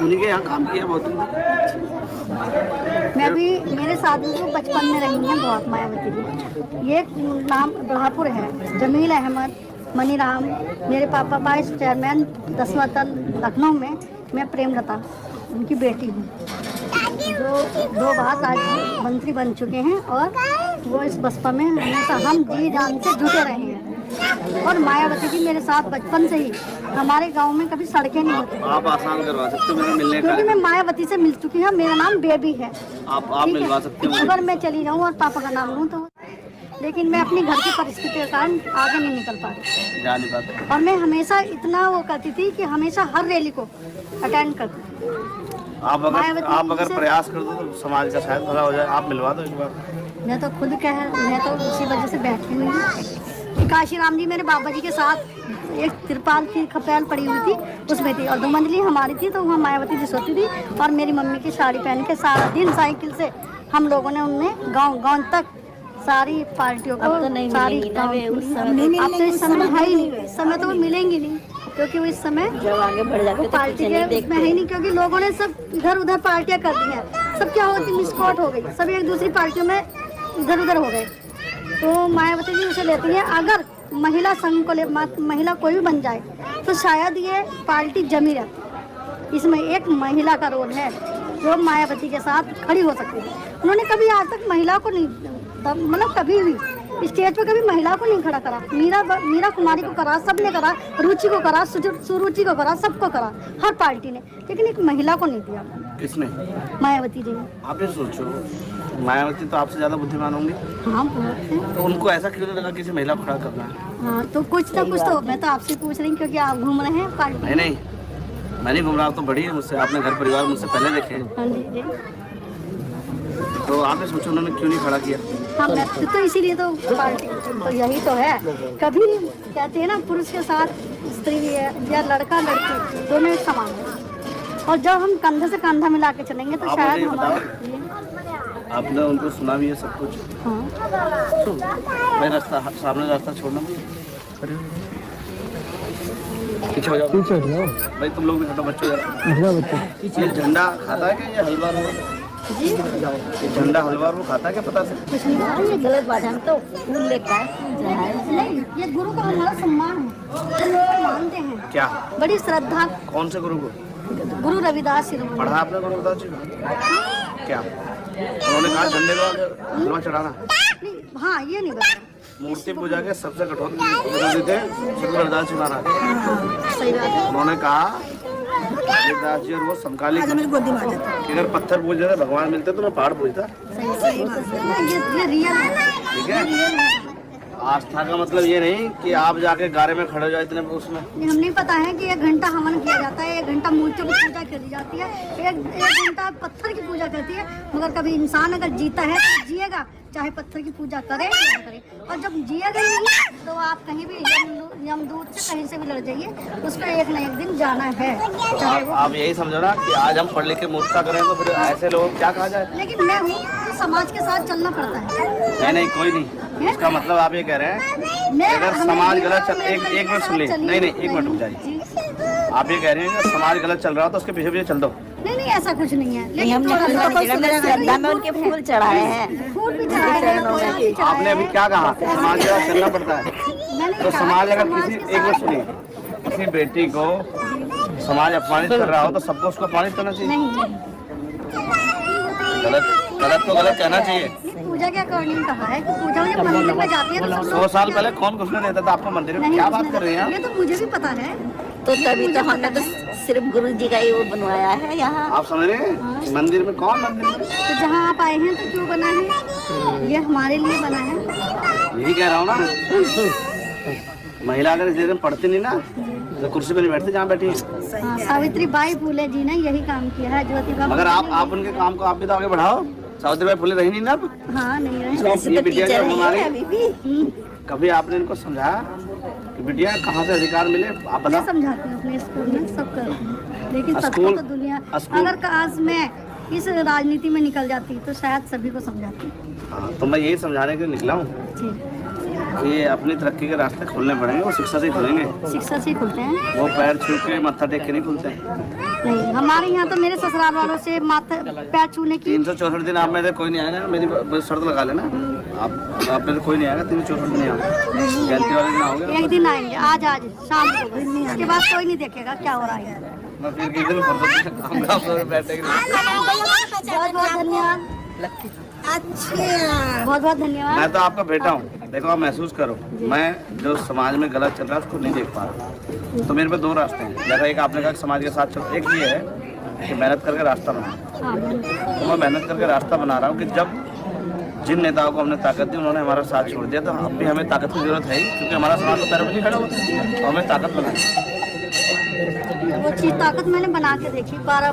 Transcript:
उन्हीं के यहाँ काम किया बहुत। मैं भी, मेरे साथ भी वो बचपन में रही हैं बहुत मायावती जी। ये नाम बढ़ापुर है, जमील अहमद, मनीराम, मेरे पापा वाइस चेयरमैन 10वां तल लखनऊ में। मैं प्रेमलता उनकी बेटी हूँ, जो 2 बार राज्य मंत्री बन चुके हैं और वो इस बसपा में हमेशा हम जी जान से जुटे रहे हैं। और मायावती जी मेरे साथ बचपन से ही, हमारे गांव में कभी सड़कें नहीं होती। आप आसान करवा सकते हो मेरे मिलने का, क्योंकि मैं मायावती से मिल चुकी हूँ, मेरा नाम बेबी है। आप मिलवा सकते हो। अगर मैं चली जाऊँ और पापा का नाम लूँ तो, लेकिन मैं अपनी घर की परिस्थिति के कारण आगे नहीं निकल पाती, जा नहीं पाते। और मैं हमेशा इतना वो करती थी कि हमेशा हर रैली को अटेंड करती। आप अगर प्रयास कर दो तो समाज का शायद भला हो जाए। आप मिलवा दो एक बार। मैं तो खुद मैं तो उसी वजह से बैठी हुई हूँ कि काशीराम जी मेरे बाबा जी के साथ एक तिरपाल की खपैल पड़ी हुई थी, उसमें थी, और 2 मंजिली हमारी थी, तो वहाँ मायावती जी सोती थी। और मेरी मम्मी की साड़ी पहन के सारा दिन साइकिल से हम लोगों ने उनमें गांव तक सारी पार्टियों को, तो नहीं सारी मिलेंगी गाँव ना, उस अब तो इस समय है ही नहीं, इस समय तो वो मिलेंगी नहीं, क्योंकि वो इस समय जब आगे बढ़ जाते पार्टी के उसमें है ही नहीं, क्योंकि लोगों ने सब इधर उधर पार्टियां कर दी हैं। सब क्या होती मिसकॉट हो गई, सब एक दूसरी पार्टियों में इधर उधर हो गए। तो मायावती जी उसे लेती हैं, अगर महिला संघ को महिला कोई भी बन जाए तो शायद ये पार्टी जमी रहती। इसमें एक महिला का रोल है जो मायावती के साथ खड़ी हो सकती है। उन्होंने कभी आज तक महिला को नहीं, मतलब कभी भी स्टेज पे कभी महिला को नहीं खड़ा करा। मीरा कुमारी को करा, सबने करा, रुचि को करा, सुरुचि को करा, सबको करा, हर पार्टी ने, लेकिन एक महिला को नहीं दिया। किसने? मायावती जी ने। आप ये सोचो, मायावती तो आपसे ज्यादा बुद्धिमान होंगी। हाँ बहुत है। तो उनको ऐसा क्यों नहीं लगा किसी महिला को खड़ा करना है? हाँ तो कुछ ना कुछ तो मैं तो आपसे पूछ रही हूँ, क्योंकि आप घूम रहे हैं पार्टी। नहीं, मैं नहीं घूम रहा, तो बड़ी है मुझसे, आपने घर परिवार मुझसे पहले देखे हैं। हाँ जी। तो आपने सोचो उन्होंने क्यों नहीं खड़ा किया? हाँ मैं तो इसीलिए तो पार्टी, तो यही तो है। कभी कहते हैं ना, पुरुष के साथ स्त्री या लड़का लड़की दोनों एक समान है, और जब हम कंधे से कंधा मिला के चलेंगे तो शायद हमारा। आपने उनको सुना भी है सब कुछ? हाँ। मैं सामने रास्ता छोड़ना पीछे हो जाओ, भाई तुम लोग भी हटो, बच्चों ये झंडा खाता है क्या? ये हलवा जी ये झंडा हलवा वो खाता है क्या? पता से कुछ नहीं पता। ये गलत बात है, हम तो फूल लेकर नहीं, ये गुरु का हमारा सम्मान है, हम लोग मानते हैं। क्या? बड़ी श्रद्धा। कौन से गुरु को? गुरु रविदास जी। पढ़ा आपने गुरु रविदास जी को? क्या उन्होंने कहा झंडे का हलवा चढ़ाना? हाँ ये नहीं पता। मूर्ति पूजा के सबसे कठोर विरोधी थे गुरु रविदास जी महाराज। सही बात है। उन्होंने कहा रविदास जी और वो समकालीन, अगर पत्थर पूजते थे भगवान मिलते तो मैं पहाड़ पूजता। सही बात है। ये रियल है। ठीक है, आस्था का मतलब ये नहीं कि आप जाके गारे में खड़े हो जाए इतने उसमें। हम नहीं पता है कि 1 घंटा हवन किया जाता है, 1 घंटा मूर्तियों की पूजा करी जाती है, 1 घंटा पत्थर की पूजा करती है। मगर कभी इंसान अगर जीता है तो जिएगा, चाहे पत्थर की पूजा करे या ना करे। और जब जिएगा नहीं तो आप कहीं भी यमदूत से कहीं से भी लड़ जाइए, उसको एक न एक दिन जाना है। आप यही समझो ना कि आज हम पढ़ लिख के मूर्खता करें तो फिर ऐसे लोग क्या कहा जाए? लेकिन मैं हूँ तो समाज के साथ चलना पड़ता है। नहीं कोई नहीं, इसका मतलब आप ये कह रहे हैं अगर समाज गलत चल, एक मिनट सुन लीजिए। नहीं एक मिनट रुक जाइए। आप ये कह रहे हैं कि समाज गलत चल रहा हो तो उसके पीछे पीछे चल दो। नहीं ऐसा कुछ नहीं है। लेकिन हमने श्रद्धा में उनके फूल चढ़ाए हैं, फूल भी चढ़ाए हैं। आपने अभी क्या कहा? समाज गलत चलना पड़ता है। तो समाज अगर किसी, एक मिनट सुनिए, किसी बेटी को समाज अपमानित कर रहा हो तो सबको उसको अपमानित करना चाहिए? गलत तो गलत कहना चाहिए। पूजा के अकॉर्डिंग कहा है कि पूजा जब मंदिर में जाती है तो 100 साल पहले कौन घुसने देता था आपको मंदिर में? क्या बात कर रहे हैं? ये तो मुझे भी पता है। तो तभी तो हमने तो सिर्फ गुरु जी का ही वो बनवाया है यहाँ। आप समझ रहे हैं? मंदिर में कौन मंदिर में? तो जहाँ आप आए हैं तो क्यों बना है? ये हमारे लिए बना है। यही कह रहा हूँ ना, महिला अगर इस दिन पढ़ती नहीं ना तो कुर्सी पे नहीं बैठती जहाँ बैठी है। सावित्री बाई फुले जी ने यही काम किया है। ज्योतिबा मगर आप उनके काम को आप भी तो आगे बढ़ाओ। सावित्री बाई फुले रही नहीं ना अब? हाँ नहीं रहे। वैसे तो टीचर है अभी भी। कभी आपने इनको समझाया कि बिटिया कहाँ से अधिकार मिले? आप मैं बताओ। समझाती हूँ अपने स्कूल में, सब करती हूँ, लेकिन सबको तो दुनिया, अगर काश मैं इस राजनीति में निकल जाती तो शायद सभी को समझाती। हाँ तो मैं यही समझाने के लिए निकला हूँ। ठीक। ये अपनी तरक्की के रास्ते खोलने पड़ेंगे, वो शिक्षा से ही खुलेंगे। शिक्षा से ही खुलते हैं। वो पैर छू के मत्था टेक के नहीं खुलते हैं। नहीं, हमारे यहाँ तो मेरे ससुराल वालों से माथा पैर छूने की 364 दिन आप में से कोई नहीं आएगा, मेरी शर्त लगा लेना, आप में से कोई नहीं आएगा 364 दिन आओगे, जयंती वाले दिन आओगे। एक दिन आएंगे, आज शाम को, उसके बाद कोई नहीं देखेगा क्या हो रहा है। मैं फिर किस दिन बैठेंगे। बहुत बहुत धन्यवाद। अच्छा, बहुत बहुत धन्यवाद। मैं तो आपका बेटा हूँ, देखो आप महसूस करो, मैं जो समाज में गलत चल रहा है उसको नहीं देख पा रहा, तो मेरे पे दो रास्ते हैं। जैसा एक आपने कहा समाज के साथ चलो, एक ये है कि मेहनत करके रास्ता बना, तो मैं मेहनत करके रास्ता बना रहा हूँ कि जब जिन नेताओं को हमने ताकत दी उन्होंने हमारा साथ छोड़ दिया, तो अब भी हमें ताकत की जरूरत है ही, क्योंकि हमारा समाज तो पैर पे नहीं खड़ा होता, तो हमें ताकत बनानी। वो चीज ताकत मैंने बना के देखी 12